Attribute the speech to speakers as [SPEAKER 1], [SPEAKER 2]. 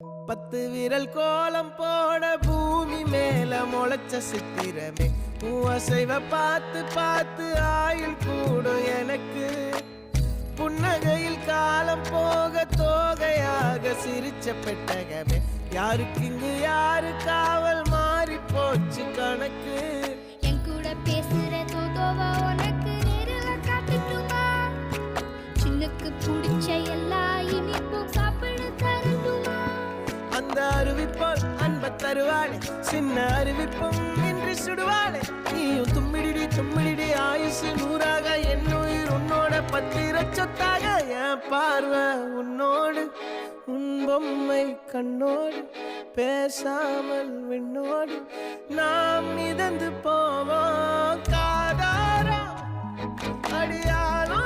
[SPEAKER 1] 10 விரல் கோலம் போட பூமி மேல முளைச்ச சித்திரமே அசைவ பார்த்து பார்த்து ஆயுள் கூடும் எனக்கு புன்னகையில் காலம் போக தோகையாக சிரிச்ச பெட்டகமே யாருக்கு இங்கு யாரு காவல் மாறி போச்சு கணக்கு
[SPEAKER 2] என் கூட பேசுற தோதோவா உனக்கு நேரில் காட்டுட்டுமா சின்னக்கு பிடிச்ச எல்லா இனிப்பும் சாப்பிட தரட்டுமா
[SPEAKER 1] அந்த அறிவிப்போல் அன்ப தருவாளே சின்ன அறிவிப்பும் இன்று சுடுவாளே நீயும் தும்மிடி ஆயுசு 100ஆக என் உயிர் உன்னோட 10 சொத்தாக என் பார்வை உன்னோடு உன் பொம்மை கண்ணோடு பேசாமல் விண்ணோடு நாம் மிதந்து போவோம் காதாரா அடியானோ